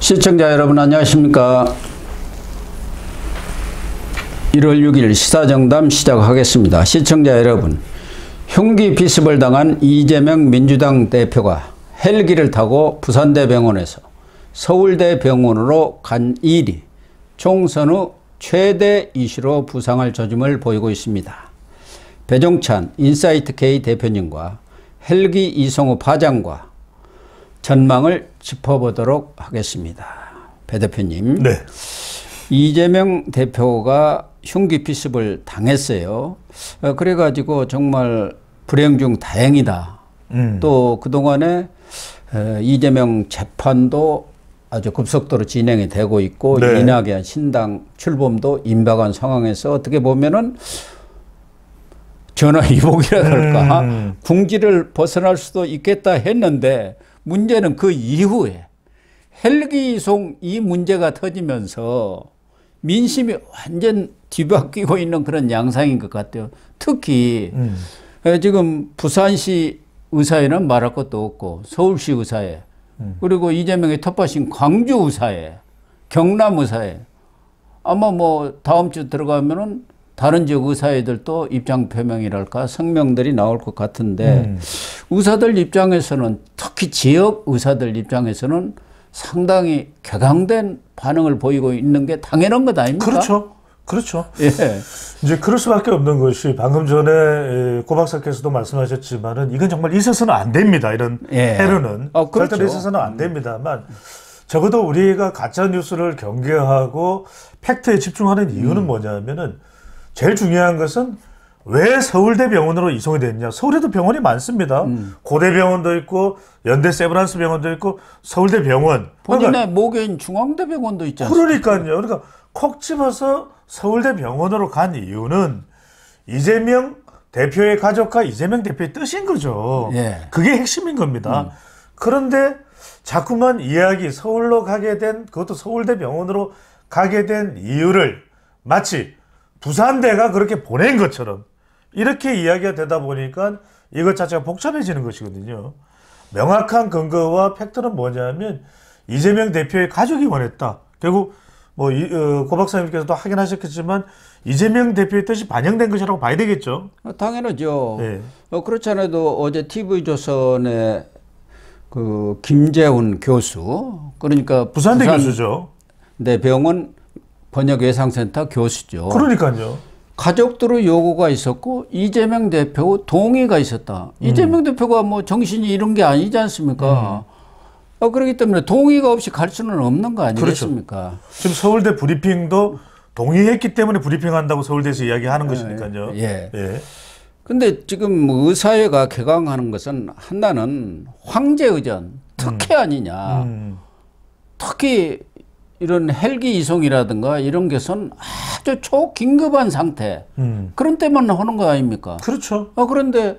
시청자 여러분 안녕하십니까. 1월 6일 시사정담 시작하겠습니다. 시청자 여러분, 흉기 비습을 당한 이재명 민주당 대표가 헬기를 타고 부산대병원에서 서울대병원으로 간 일이 총선 후 최대 이슈로 부상할 조짐을 보이고 있습니다. 배종찬 인사이트K 대표님과 헬기 이성우 파장과 전망을 짚어보도록 하겠습니다. 배 대표님, 네. 이재명 대표가 흉기 비습을 당했어요. 그래가지고 정말 불행 중 다행이다. 또 그동안에 이재명 재판도 아주 급속도로 진행이 되고 있고, 네. 이낙연 신당 출범도 임박한 상황에서 어떻게 보면은 전화위복이라 그럴까, 궁지를 벗어날 수도 있겠다 했는데, 문제는 그 이후에 헬기 이송 이 문제가 터지면서 민심이 완전 뒤바뀌고 있는 그런 양상인 것 같아요. 특히 지금 부산시 의사에는 말할 것도 없고, 서울시 의사에, 그리고 이재명의 텃밭인 광주 의사에, 경남 의사에, 아마 뭐 다음 주 들어가면은 다른 지역 의사애들도 입장 표명이랄까 성명들이 나올 것 같은데, 의사들 입장에서는, 특히 지역 의사들 입장에서는 상당히 격앙된 반응을 보이고 있는 게 당연한 것 아닙니까? 그렇죠. 그렇죠. 예. 이제 그럴 수밖에 없는 것이, 방금 전에 고 박사께서도 말씀하셨지만은 이건 정말 있어서는 안 됩니다. 이런 해로는 그렇죠. 절대로 있어서는 안 됩니다만, 적어도 우리가 가짜 뉴스를 경계하고 팩트에 집중하는 이유는 뭐냐면은, 제일 중요한 것은 왜 서울대병원으로 이송이 됐냐. 서울에도 병원이 많습니다. 고대병원도 있고, 연대 세브란스 병원도 있고, 서울대병원. 본인의 그러니까, 모교인 중앙대병원도 있지 않습니까? 그러니까요. 그러니까 콕 집어서 서울대병원으로 간 이유는 이재명 대표의 가족과 이재명 대표의 뜻인 거죠. 예. 그게 핵심인 겁니다. 그런데 자꾸만 이야기, 서울로 가게 된, 그것도 서울대병원으로 가게 된 이유를 마치 부산대가 그렇게 보낸 것처럼 이렇게 이야기가 되다 보니까 이것 자체가 복잡해지는 것이거든요. 명확한 근거와 팩트는 뭐냐면, 이재명 대표의 가족이 원했다. 결국 뭐 고 박사님께서도 확인하셨겠지만 이재명 대표의 뜻이 반영된 것이라고 봐야 되겠죠. 당연하죠. 네. 그렇지 않아도 어제 TV조선의 그 김재훈 교수, 그러니까 부산대 교수죠. 네, 병원 번역예상센터 교수죠. 그러니까요. 가족들의 요구가 있었고 이재명 대표 동의가 있었다. 이재명 대표가 뭐 정신이 이런 게 아니지 않습니까? 그렇기 때문에 동의가 없이 갈 수는 없는 거 아니겠습니까? 그렇죠. 지금 서울대 브리핑도 동의했기 때문에 브리핑한다고 서울대에서 이야기하는 것이니까요. 예. 예. 근데 지금 의사회가 개강하는 것은 하나는 황제의전 특혜 아니냐. 특히 이런 헬기 이송이라든가 이런 것은 아주 초긴급한 상태. 그런 때만 하는 거 아닙니까? 그렇죠. 그런데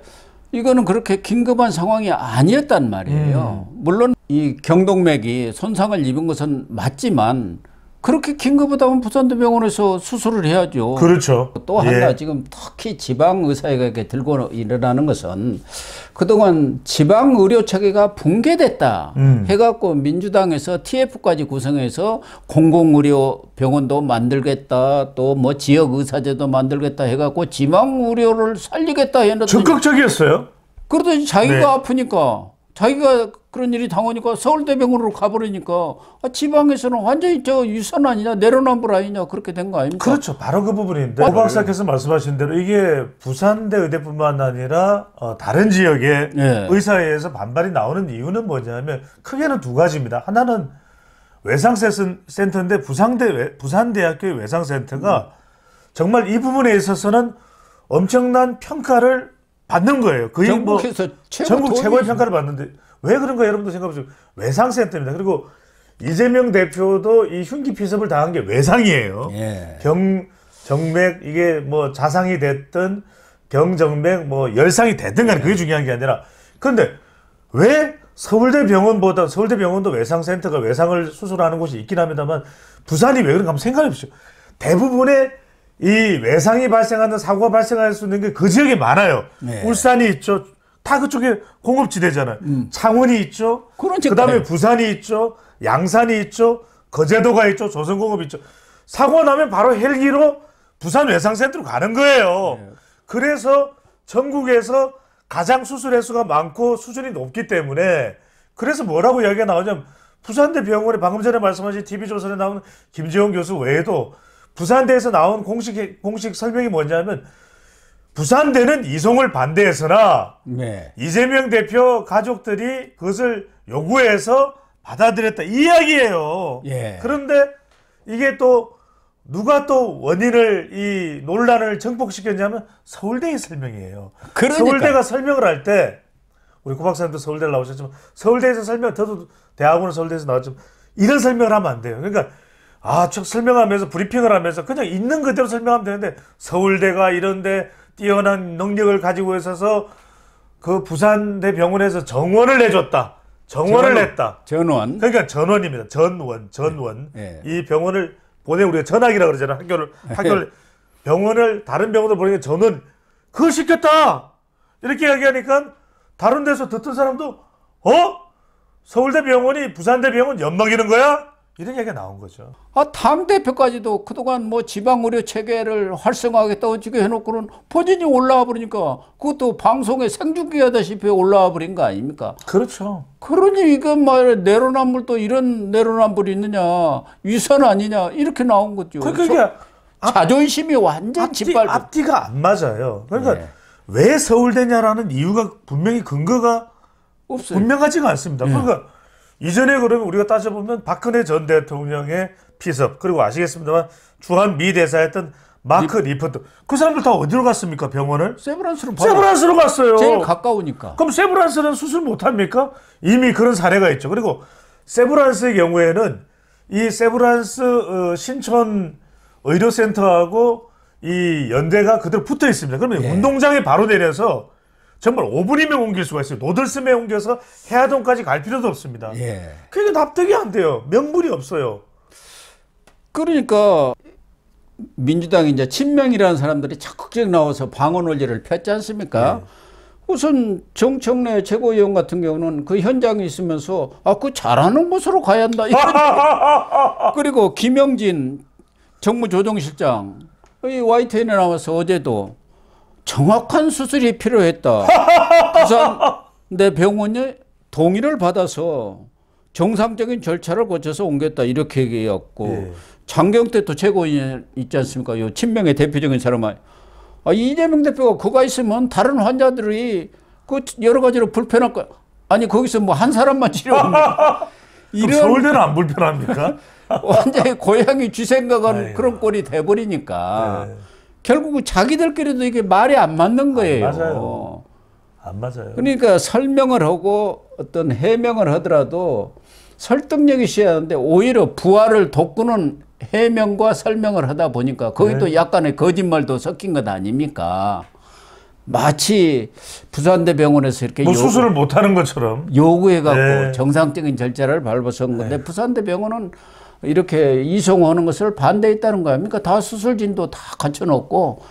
이거는 그렇게 긴급한 상황이 아니었단 말이에요. 물론 이 경동맥이 손상을 입은 것은 맞지만, 그렇게 긴급하다면 부산대병원에서 수술을 해야죠. 그렇죠. 또 하나, 예. 지금 특히 지방의사회가 들고 일어나는 것은 그동안 지방의료체계가 붕괴됐다 해갖고 민주당에서 TF까지 구성해서 공공의료병원도 만들겠다, 또 뭐 지역의사제도 만들겠다 해갖고 지방의료를 살리겠다 해놨더니, 적극적이었어요. 그러더니 자기가 네. 아프니까, 자기가 그런 일이 당하니까 서울대병원으로 가버리니까 지방에서는 완전히 저 유선 아니냐, 내로남불 아니냐, 그렇게 된 거 아닙니까? 그렇죠. 바로 그 부분인데, 고 박사께서 말씀하신 대로 이게 부산대 의대뿐만 아니라 다른 지역의 의사회에서 반발이 나오는 이유는 뭐냐면 크게는 두 가지입니다. 하나는 외상센터인데 부산대학교의 외상센터가 정말 이 부분에 있어서는 엄청난 평가를 받는 거예요. 거의 전국에서 전국 최고의 평가를 받는데, 왜 그런가 여러분도 생각해보세요. 외상센터입니다. 그리고 이재명 대표도 이 흉기 피습을 당한 게 외상이에요. 예. 정맥, 이게 뭐 자상이 됐든 경정맥 뭐 열상이 됐든 간에 그게 중요한 게 아니라, 그런데 왜 서울대병원보다, 서울대병원도 외상센터가 외상을 수술하는 곳이 있긴 합니다만 부산이 왜 그런가 한번 생각해 보십시오. 대부분의 이 외상이 발생하는, 사고가 발생할 수 있는 게 그 지역에 많아요. 네. 울산이 있죠. 다 그쪽에 공업지대잖아요. 창원이 있죠. 그러니까요. 그다음에 부산이 있죠. 양산이 있죠. 거제도가 있죠. 조선공업이 있죠. 사고 나면 바로 헬기로 부산 외상센터로 가는 거예요. 네. 그래서 전국에서 가장 수술 횟수가 많고 수준이 높기 때문에 그래서 뭐라고 이야기가 나오냐면 부산대 병원에 방금 전에 말씀하신 TV조선에 나온 김지원 교수 외에도 부산대에서 나온 공식 설명이 뭐냐면 부산대는 이송을 반대했으나 네. 이재명 대표 가족들이 그것을 요구해서 받아들였다 이 이야기예요. 예. 그런데 이게 또 누가 또 원인을 이 논란을 증폭시켰냐면 서울대의 설명이에요. 그러니까. 서울대가 설명을 할 때 우리 구 박사님도 서울대를 나오셨지만 서울대에서 설명 저도 대학원은 서울대에서 나왔지만 이런 설명을 하면 안 돼요. 그러니까 쭉 설명하면서 브리핑을 하면서 그냥 있는 그대로 설명하면 되는데 서울대가 이런데 뛰어난 능력을 가지고 있어서 그 부산대 병원에서 정원을 내줬다. 정원을 냈다. 전원. 그러니까 전원입니다. 전원. 네. 이 병원을 우리가 전학이라 그러잖아요. 학교를 병원을 다른 병원으로 보내니까 전원 그거 시켰다. 이렇게 이야기하니까 다른 데서 듣던 사람도 서울대 병원이 부산대 병원 엿먹이는 거야? 이런 얘기가 나온 거죠. 당 대표까지도 그동안 뭐 지방 의료 체계를 활성화하겠다고 지금 해놓고는 본인이 올라와 버리니까 그것도 방송에 생중계 하다시피 올라와 버린 거 아닙니까? 그렇죠. 그러니 이거 말 내로남불도 이런 내로남불이 있느냐, 위선 아니냐 이렇게 나온 거죠. 그러니까 자존심이 완전 짓밟고. 앞뒤가 안 맞아요. 그러니까 네. 왜 서울대냐라는 이유가 분명히 근거가 없어요. 분명하지가 않습니다. 그러니까 이전에 그러면 우리가 따져보면 박근혜 전 대통령의 피섭 그리고 아시겠습니다만 주한 미 대사였던 마크 리퍼트 그 사람들 다 어디로 갔습니까? 병원을? 세브란스로 갔어요. 제일 가까우니까. 그럼 세브란스는 수술 못합니까? 이미 그런 사례가 있죠. 그리고 세브란스의 경우에는 이 세브란스 신촌 의료센터하고 이 연대가 그대로 붙어 있습니다. 그러면 운동장에 바로 내려서 정말 5분이면 옮길 수가 있어요. 노들스에 옮겨서 해화동까지 갈 필요도 없습니다. 예. 그게 납득이 안 돼요. 명분이 없어요. 그러니까 민주당이 이제 친명이라는 사람들이 적극적으로 나와서 방어 논리를 폈지 않습니까? 우선 정청래 최고위원 같은 경우는 그 현장에 있으면서 그 잘하는 곳으로 가야 한다. 그리고 김영진 정무조정실장 이 YTN에 나와서 어제도 정확한 수술이 필요했다. 부산대 병원이 동의를 받아서 정상적인 절차를 거쳐서 옮겼다. 이렇게 얘기했고 장경태 또 최고위원 있지 않습니까? 요 친명의 대표적인 사람은 이재명 대표가 그가 있으면 다른 환자들이 그 여러 가지로 불편할 거야. 아니 거기서 뭐 한 사람만 치료합니까? 이런 서울대는 안 불편합니까? 완전히 고양이 쥐 생각하는 그런 꼴이 돼버리니까 결국 자기들끼리도 이게 말이 안 맞는 거예요. 안 맞아요. 그러니까 설명을 하고 어떤 해명을 하더라도 설득력이 있어야 하는데 오히려 부활을 돋구는 해명과 설명을 하다 보니까 거기도 약간의 거짓말도 섞인 것 아닙니까? 마치 부산대 병원에서 이렇게 수술을 못하는 것처럼 요구해갖고 정상적인 절차를 밟아서 한 건데 부산대 병원은 이렇게 이송하는 것을 반대했다는 거 아닙니까? 다 수술진도 다 갖춰놓고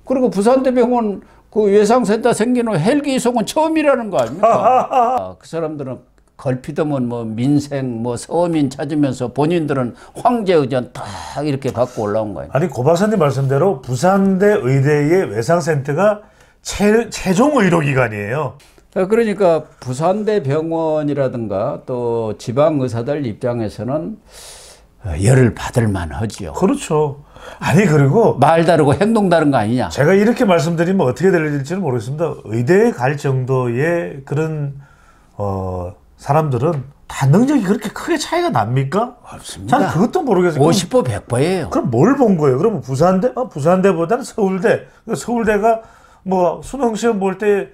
그리고 부산대 병원 그 외상센터 생긴 후 헬기 이송은 처음이라는 거 아닙니까? 그 사람들은 걸핏하면 뭐 민생 뭐 서민 찾으면서 본인들은 황제 의전 다 이렇게 갖고 올라온 거예요. 아니 고 박사님 말씀대로 부산대 의대의 외상센터가 최종 의료기관이에요. 그러니까 부산대 병원이라든가 또 지방 의사들 입장에서는 열을 받을 만하지요. 그렇죠. 아니 그리고 말 다르고 행동 다른 거 아니냐. 제가 이렇게 말씀드리면 어떻게 들릴지는 모르겠습니다. 의대에 갈 정도의 그런 사람들은 다 능력이 그렇게 크게 차이가 납니까? 없습니다. 저는 그것도 모르겠어요. 50보 100보예요. 그럼 뭘 본 거예요? 그러면 부산대? 부산대보다는 서울대. 서울대가 뭐 수능 시험 볼 때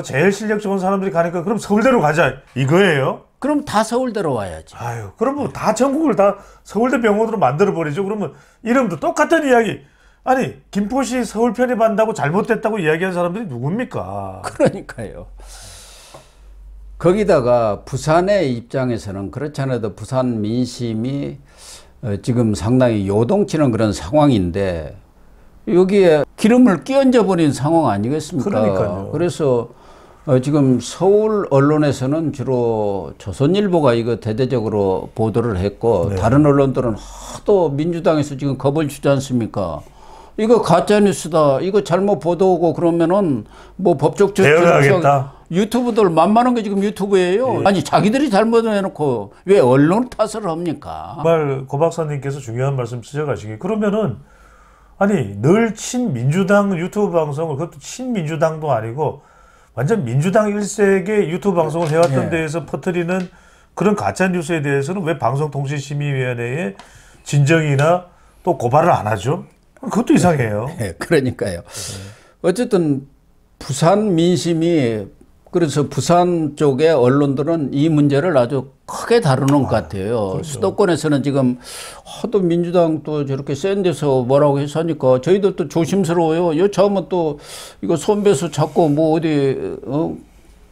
제일 실력 좋은 사람들이 가니까 그럼 서울대로 가자 이거예요? 그럼 다 서울대로 와야지. 그럼 뭐 다 전국을 다 서울대 병원으로 만들어 버리죠. 그러면 이름도 똑같은 이야기. 아니 김포시 서울 편입한다고 잘못됐다고 이야기한 사람들이 누굽니까? 그러니까요. 거기다가 부산의 입장에서는 그렇지 않아도 부산 민심이 지금 상당히 요동치는 그런 상황인데 여기에 기름을 끼얹어 버린 상황 아니겠습니까? 그러니까요. 그래서 지금 서울 언론에서는 주로 조선일보가 이거 대대적으로 보도를 했고 네. 다른 언론들은 하도 민주당에서 지금 겁을 주지 않습니까? 이거 가짜뉴스다. 이거 잘못 보도하고 그러면은 뭐 법적 대응하겠다. 유튜브들 만만한 게 지금 유튜브예요. 예. 아니 자기들이 잘못해놓고 왜 언론 탓을 합니까? 정말 고 박사님께서 중요한 말씀 지적하시기 그러면은 아니 늘 친민주당 유튜브 방송을 그것도 친민주당도 아니고 완전 민주당 일색의 유튜브 방송을 해왔던 예. 데에서 퍼뜨리는 그런 가짜 뉴스에 대해서는 왜 방송통신심의위원회에 진정이나 또 고발을 안 하죠? 그것도 이상해요. 네, 그러니까요. 어쨌든 부산 민심이 그래서 부산 쪽의 언론들은 이 문제를 아주 크게 다루는 것 같아요. 그렇죠. 수도권에서는 지금 하도 민주당 또 저렇게 센 데서 뭐라고 해서 하니까 저희도 또 조심스러워요. 여차하면 또 이거 손배수 잡고 뭐 어디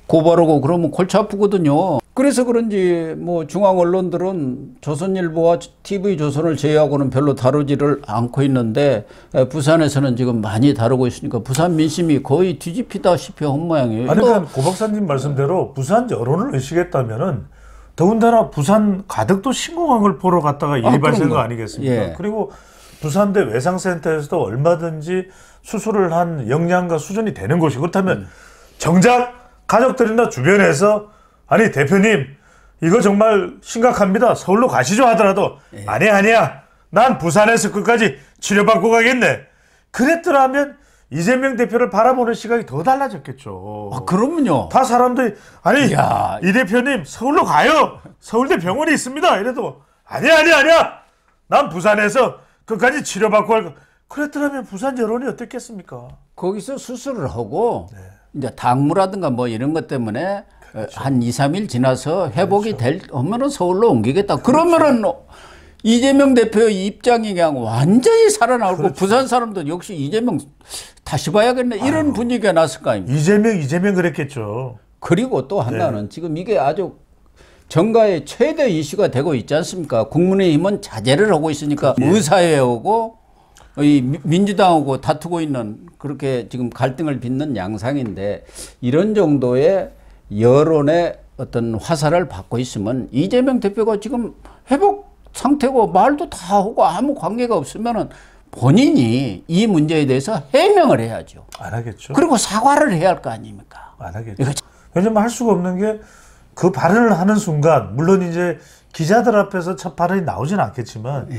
고발하고 그러면 골치 아프거든요. 그래서 그런지 뭐 중앙 언론들은 조선일보와 TV조선을 제외하고는 별로 다루지를 않고 있는데 부산에서는 지금 많이 다루고 있으니까 부산 민심이 거의 뒤집히다시피 한 모양이에요. 아니, 그러니까 고 박사님 말씀대로 부산 여론을 의식했다면은 더군다나 부산 가덕도 신공항 걸 보러 갔다가 일이 발생한 거 아니겠습니까? 예. 그리고 부산대 외상센터에서도 얼마든지 수술을 한 역량과 수준이 되는 곳이 그렇다면 정작 가족들이나 주변에서 아니 대표님 이거 정말 심각합니다. 서울로 가시죠 하더라도 아니야 난 부산에서 끝까지 치료받고 가겠네. 그랬더라면 이재명 대표를 바라보는 시각이 더 달라졌겠죠. 아, 그러면요. 다 사람들이 아니 야. 이 대표님 서울로 가요. 서울대 병원이 있습니다. 이래도 아니야. 난 부산에서 끝까지 치료받고 갈 거. 그랬더라면 부산 여론이 어땠겠습니까? 거기서 수술을 하고 이제 당무라든가 뭐 이런 것 때문에 한 2, 3일 지나서 회복이 하면은 서울로 옮기겠다. 그러면은 이재명 대표의 입장이 그냥 완전히 살아나고 부산 사람도 역시 이재명 다시 봐야겠네. 이런 분위기가 났을 거 아닙니까? 이재명 그랬겠죠. 그리고 또 하나는 지금 이게 아주 정가의 최대 이슈가 되고 있지 않습니까? 국민의힘은 자제를 하고 있으니까 의사회하고 이 민주당하고 다투고 있는 그렇게 지금 갈등을 빚는 양상인데 이런 정도의 여론의 어떤 화살을 받고 있으면 이재명 대표가 지금 회복 상태고 말도 다 하고 아무 관계가 없으면은 본인이 이 문제에 대해서 해명을 해야죠. 안 하겠죠. 그리고 사과를 해야 할 거 아닙니까? 안 하겠죠. 왜냐면 할 수가 없는 게 그 발언을 하는 순간 물론 이제 기자들 앞에서 첫 발언이 나오진 않겠지만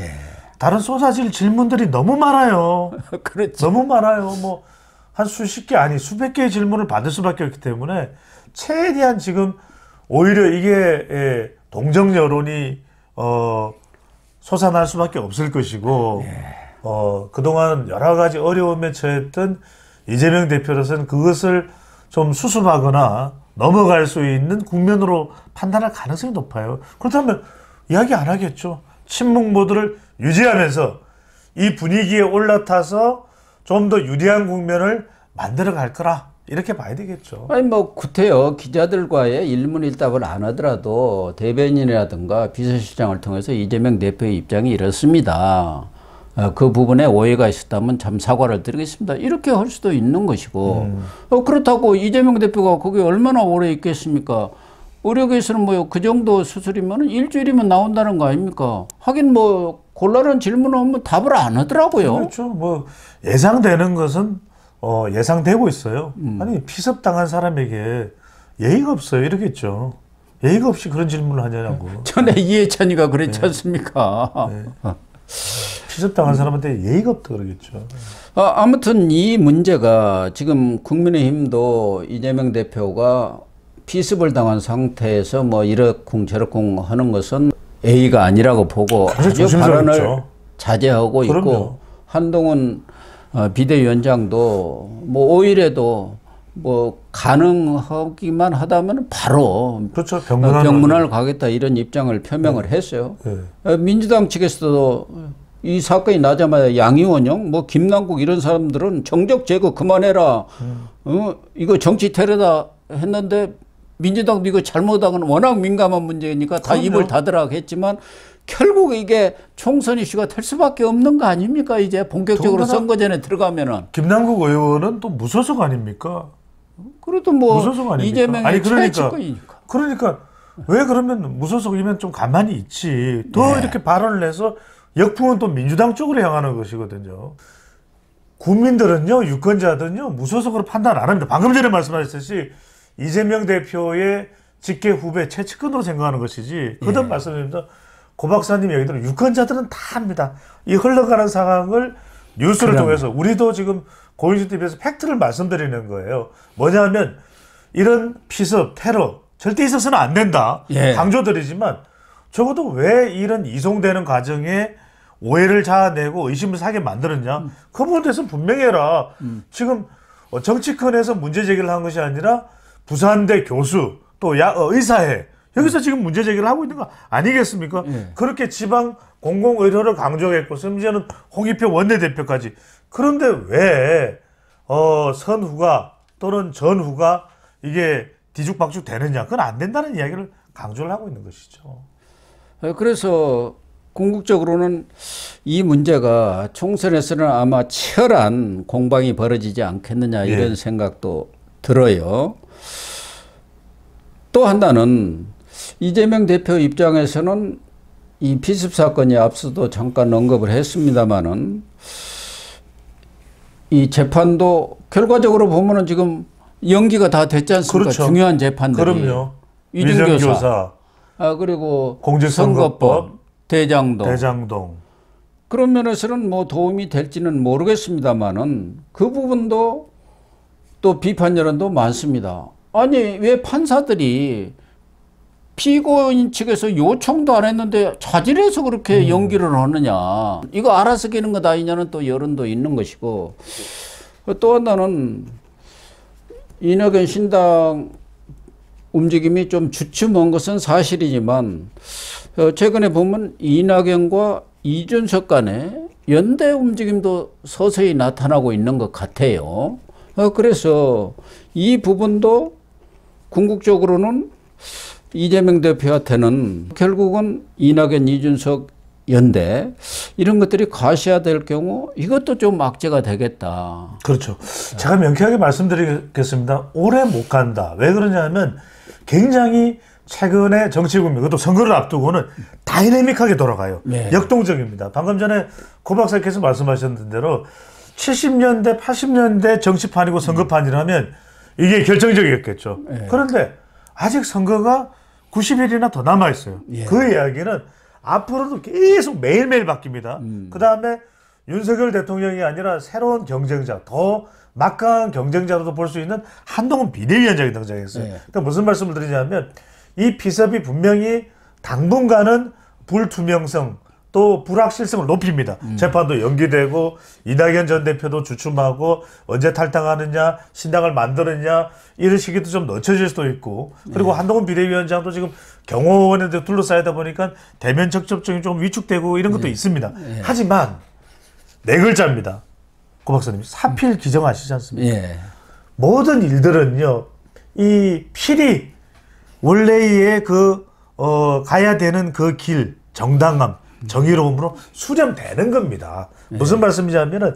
다른 쏟아질 질문들이 너무 많아요. 그렇죠. 너무 많아요. 뭐 한 수십 개 아니 수백 개의 질문을 받을 수밖에 없기 때문에 최대한 지금 오히려 이게 동정 여론이 솟아날 수밖에 없을 것이고 그동안 여러 가지 어려움에 처했던 이재명 대표로서는 그것을 좀 수습하거나 넘어갈 수 있는 국면으로 판단할 가능성이 높아요. 그렇다면 이야기 안 하겠죠. 친목 모드를 유지하면서 이 분위기에 올라타서 좀 더 유리한 국면을 만들어 갈 거라 이렇게 봐야 되겠죠. 아니 뭐 구태여 기자들과의 일문일답을 안 하더라도 대변인이라든가 비서실장을 통해서 이재명 대표의 입장이 이렇습니다. 그 부분에 오해가 있었다면 참 사과를 드리겠습니다. 이렇게 할 수도 있는 것이고 그렇다고 이재명 대표가 거기 얼마나 오래 있겠습니까? 의료계에서는 뭐 그 정도 수술이면 일주일이면 나온다는 거 아닙니까? 하긴 뭐 곤란한 질문을 하면 답을 안 하더라고요. 그렇죠. 뭐 예상되는 것은 예상되고 있어요. 아니 피섭당한 사람에게 예의가 없어요. 이러겠죠. 예의가 없이 그런 질문을 하냐고. 전에 이해찬이가 그랬지 않습니까? 피섭당한 사람한테 예의가 없다 그러겠죠. 아무튼 이 문제가 지금 국민의힘도 이재명 대표가 피습을 당한 상태에서 뭐 이러쿵 저러쿵 하는 것은 A가 아니라고 보고 아주 발언을 자제하고 그럼요. 있고 한동훈 비대위원장도 뭐 5일에도 뭐 가능하기만 하다면 바로 그렇죠. 병문안을 가겠다 이런 입장을 표명을 했어요. 민주당 측에서도 이 사건이 나자마자 양이원영, 뭐 김남국 이런 사람들은 정적 제거 그만해라. 이거 정치 테러다 했는데 민주당도 이거 잘못하면 워낙 민감한 문제니까 다 입을 닫으라 했지만 결국 이게 총선 이슈가 될 수밖에 없는 거 아닙니까? 이제 본격적으로 선거전에 들어가면은. 김남국 의원은 또 무소속 아닙니까? 그래도 뭐 무소속 아닙니까? 이재명의 아니, 최측근이니까. 그러니까 왜 그러면 무소속이면 좀 가만히 있지. 더 네. 이렇게 발언을 해서 역풍은 또 민주당 쪽으로 향하는 것이거든요. 국민들은요, 유권자들은요, 무소속으로 판단 안 합니다. 방금 전에 말씀하셨듯이 이재명 대표의 직계 후배 최측근으로 생각하는 것이지. 거듭 말씀드립니다. 고 박사님 얘기대로 유권자들은 다 합니다. 이 흘러가는 상황을 뉴스를 통해서 우리도 지금 고인수 TV에서 팩트를 말씀드리는 거예요. 뭐냐면 이런 피습, 테러 절대 있어서는 안 된다. 강조드리지만 적어도 왜 이런 이송되는 과정에 오해를 자아내고 의심을 사게 만들었냐. 그 부분에 대해서는 분명히 해라. 지금 정치권에서 문제 제기를 한 것이 아니라 부산대 교수 또 의사회 여기서 지금 문제 제기를 하고 있는 거 아니겠습니까? 그렇게 지방 공공의료를 강조했고 심지어는 홍익표 원내대표까지. 그런데 왜 선후가 또는 전후가 이게 뒤죽박죽 되느냐. 그건 안 된다는 이야기를 강조를 하고 있는 것이죠. 그래서 궁극적으로는 이 문제가 총선에서는 아마 치열한 공방이 벌어지지 않겠느냐 이런 생각도 들어요. 또 하나는 이재명 대표 입장에서는 이 피습 사건이 앞서도 잠깐 언급을 했습니다마는 이 재판도 결과적으로 보면은 지금 연기가 다 됐지 않습니까? 그렇죠. 중요한 재판들이. 그럼요. 위증교사. 그리고 공직선거법, 대장동. 그런 면에서는 뭐 도움이 될지는 모르겠습니다만은 그 부분도 또 비판 여론도 많습니다. 아니 왜 판사들이 피고인 측에서 요청도 안 했는데 자질해서 그렇게 연기를 하느냐. 이거 알아서 기는 것 아니냐는 또 여론도 있는 것이고 또 하나는 이낙연 신당 움직임이 좀 주춤한 것은 사실이지만 최근에 보면 이낙연과 이준석 간의 연대 움직임도 서서히 나타나고 있는 것 같아요. 그래서 이 부분도 궁극적으로는 이재명 대표한테는 결국은 이낙연, 이준석 연대 이런 것들이 가시화될 경우 이것도 좀 악재가 되겠다. 그렇죠. 제가 명쾌하게 말씀드리겠습니다. 오래 못 간다. 왜 그러냐면 굉장히 최근에 정치 국면, 그것도 선거를 앞두고는 다이내믹하게 돌아가요. 역동적입니다. 방금 전에 고 박사께서 말씀하셨던 대로 70년대, 80년대 정치판이고 선거판이라면 이게 결정적이었겠죠. 그런데 아직 선거가 90일이나 더 남아있어요. 그 이야기는 앞으로도 계속 매일매일 바뀝니다. 그 다음에 윤석열 대통령이 아니라 새로운 경쟁자, 더 막강한 경쟁자로도 볼 수 있는 한동훈 비대위원장이 등장했어요. 그러니까 무슨 말씀을 드리냐면 이 피습이 분명히 당분간은 불투명성 또 불확실성을 높입니다. 재판도 연기되고 이낙연 전 대표도 주춤하고 언제 탈당하느냐 신당을 만드느냐 이런 시기도 좀 늦춰질 수도 있고 그리고 한동훈 비대위원장도 지금 경호원에 둘러싸이다 보니까 대면 접촉이 좀 위축되고 이런 것도 있습니다. 하지만 네 글자입니다. 고 박사님 사필 기정하시지 않습니까? 모든 일들은요 이 필이 원래의 가야 되는 그 길 정당함 정의로움으로 수렴되는 겁니다. 무슨 말씀이냐면은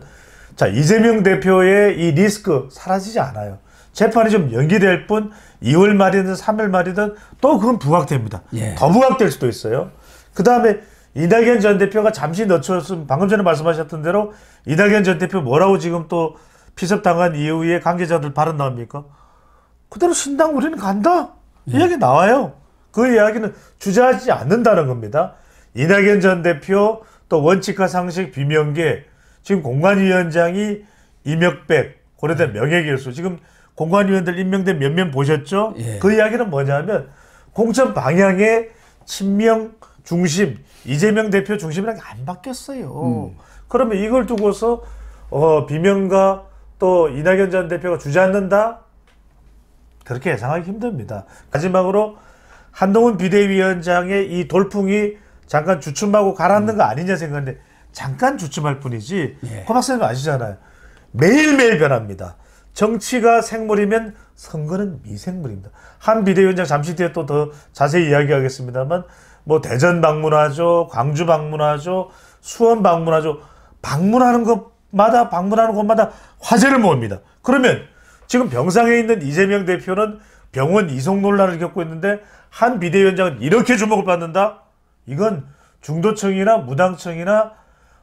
자 이재명 대표의 이 리스크 사라지지 않아요. 재판이 좀 연기될 뿐 2월 말이든 3월 말이든 또 그건 부각됩니다. 더 부각될 수도 있어요. 그 다음에 이낙연 전 대표가 잠시 늦췄으면 방금 전에 말씀하셨던 대로 이낙연 전 대표 뭐라고 지금 또 피습당한 이후에 관계자들 발언 나옵니까? 그대로 신당 우리는 간다. 이야기 나와요. 그 이야기는 주저하지 않는다는 겁니다. 이낙연 전 대표 또 원칙과 상식 비명계 지금 공관위원장이 이명백 고려대 명예교수 지금 공관위원들 임명된 면면 보셨죠? 그 이야기는 뭐냐면 공천 방향의 친명 중심 이재명 대표 중심이라는 게 안 바뀌었어요. 그러면 이걸 두고서 비명가 또 이낙연 전 대표가 주저앉는다? 그렇게 예상하기 힘듭니다. 마지막으로 한동훈 비대위원장의 이 돌풍이 잠깐 주춤하고 가라앉는 거 아니냐 생각하는데 잠깐 주춤할 뿐이지 고 박사님 아시잖아요. 매일매일 변합니다. 정치가 생물이면 선거는 미생물입니다. 한 비대위원장 잠시 뒤에 또 더 자세히 이야기하겠습니다만 뭐 대전 방문하죠. 광주 방문하죠. 수원 방문하죠. 방문하는 곳마다 화제를 모읍니다. 그러면 지금 병상에 있는 이재명 대표는 병원 이송 논란을 겪고 있는데 한 비대위원장은 이렇게 주목을 받는다? 이건 중도층이나 무당층이나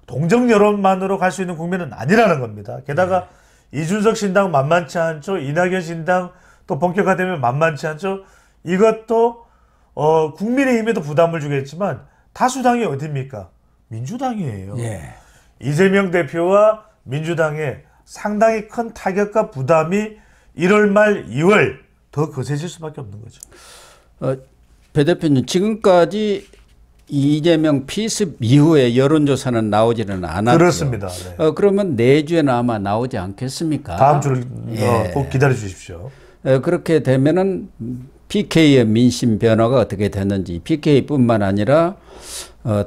동정 여론만으로 갈 수 있는 국면은 아니라는 겁니다. 게다가 이준석 신당 만만치 않죠. 이낙연 신당 또 본격화되면 만만치 않죠. 이것도 국민의힘에도 부담을 주겠지만 다수당이 어딥니까? 민주당이에요. 예. 이재명 대표와 민주당에 상당히 큰 타격과 부담이 1월 말 2월 더 거세질 수밖에 없는 거죠. 배 대표님, 지금까지 이재명 피습 이후에 여론조사는 나오지는 않았죠. 그렇습니다. 네. 그러면 내주에는 아마 나오지 않겠습니까? 다음 주를 꼭 기다려 주십시오. 그렇게 되면은 PK의 민심 변화가 어떻게 됐는지, PK뿐만 아니라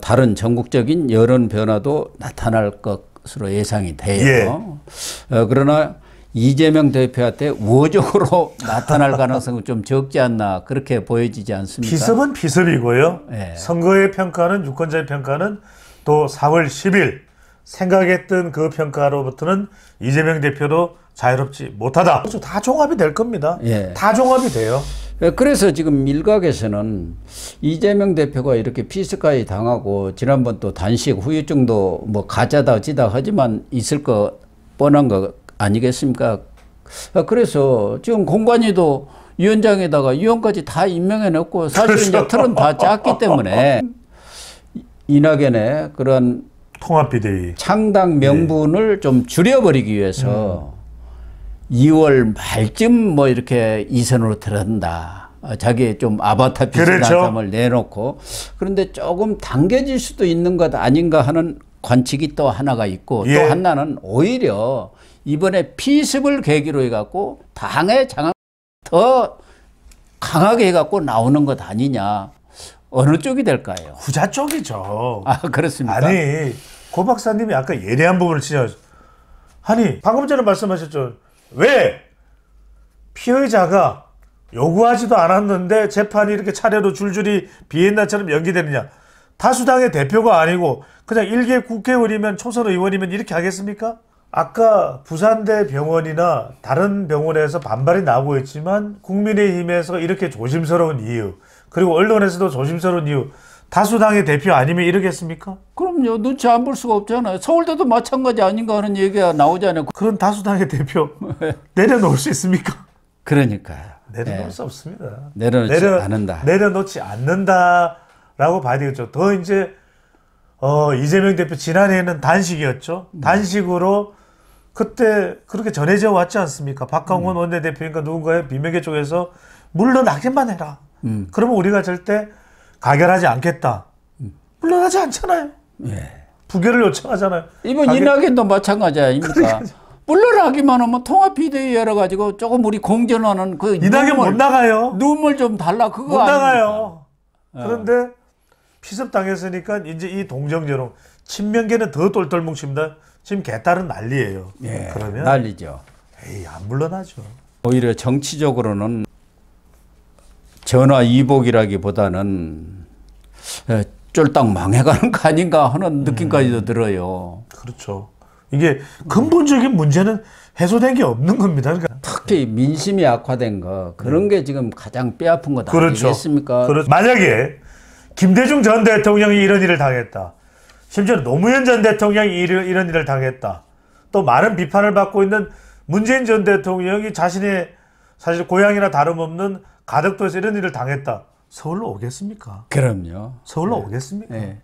다른 전국적인 여론 변화도 나타날 것으로 예상이 돼요. 그러나 이재명 대표한테 우호적으로 나타날 가능성은 좀 적지 않나, 그렇게 보여지지 않습니까? 피습은 피습이고요. 네. 선거의 평가는, 유권자의 평가는 또 4월 10일 생각했던 그 평가로부터는 이재명 대표도 자유롭지 못하다. 그렇죠. 다 종합이 될 겁니다. 예. 다 종합이 돼요. 그래서 지금 일각에서는 이재명 대표가 이렇게 피습까지 당하고 지난번 또 단식 후유증도 뭐 가짜다 어찌다 하지만 있을 거 뻔한 거 아니겠습니까? 그래서 지금 공관위도 위원장에다가 위원까지 다 임명해 놓고 사실 그렇죠. 이제 틀은 다 짰기 때문에 이낙연의 그런 통합비대위 창당 명분을 좀 줄여버리기 위해서 2월 말쯤 뭐 이렇게 이선으로 들어간다. 자기 좀 아바타 비슷한 그렇죠. 사람을 내놓고, 그런데 조금 당겨질 수도 있는 것 아닌가 하는 관측이 또 하나가 있고, 예. 또 하나는 오히려 이번에 피습을 계기로 해갖고 당의 장악 더 강하게 해갖고 나오는 것 아니냐. 어느 쪽이 될까요? 후자 쪽이죠. 아, 그렇습니까? 아니, 고 박사님이 아까 예리한 부분을 지적하셨어요. 아니, 방금 전에 말씀하셨죠. 왜 피의자가 요구하지도 않았는데 재판이 이렇게 차례로 줄줄이 비엔나처럼 연기되느냐. 다수당의 대표가 아니고 그냥 일개 국회의원이면 초선 의원이면 이렇게 하겠습니까? 아까 부산대 병원이나 다른 병원에서 반발이 나오고 있지만 국민의힘에서 이렇게 조심스러운 이유, 그리고 언론에서도 조심스러운 이유, 다수당의 대표 아니면 이러겠습니까? 그럼요. 눈치 안 볼 수가 없잖아요. 서울대도 마찬가지 아닌가 하는 얘기가 나오잖아요. 그런 다수당의 대표 내려놓을 수 있습니까? 그러니까요. 내려놓을 네. 수 없습니다. 내려놓지 않는다. 내려놓지 않는다라고 봐야 되겠죠. 더 이제 이재명 대표 지난해에는 단식이었죠. 단식으로 그때 그렇게 전해져 왔지 않습니까? 박강원 원내대표인가 누군가의 비명계 쪽에서 물러나기만 해라. 그러면 우리가 절대 가결하지 않겠다. 물러나지 않잖아요. 예. 부결을 요청하잖아요. 이번 이낙연도 마찬가지 아닙니까? 물러나기만 하면 통합비대위 열어가지고 조금 우리 공전하는 그 이낙연 못 나가요. 눈물 좀 달라 그거 못 아닙니까? 나가요. 그런데 피습당했으니까 이제 이 동정여론, 친명계는 더 똘똘 뭉칩니다. 지금 개딸은 난리예요. 예, 그러면 난리죠. 에이, 안 물러나죠. 오히려 정치적으로는 전화위복이라기보다는 쫄딱 망해가는 거 아닌가 하는 느낌까지도 들어요. 그렇죠. 이게 근본적인 문제는 해소된 게 없는 겁니다. 그러니까 특히 민심이 악화된 거, 그런 게 지금 가장 뼈아픈 것 그렇죠. 아니겠습니까? 만약에 김대중 전 대통령이 이런 일을 당했다. 심지어 노무현 전 대통령이 이런 일을 당했다. 또 많은 비판을 받고 있는 문재인 전 대통령이 자신의 사실 고향이나 다름없는 가덕도에서 이런 일을 당했다. 서울로 오겠습니까? 그럼요. 서울로 오겠습니까? 네.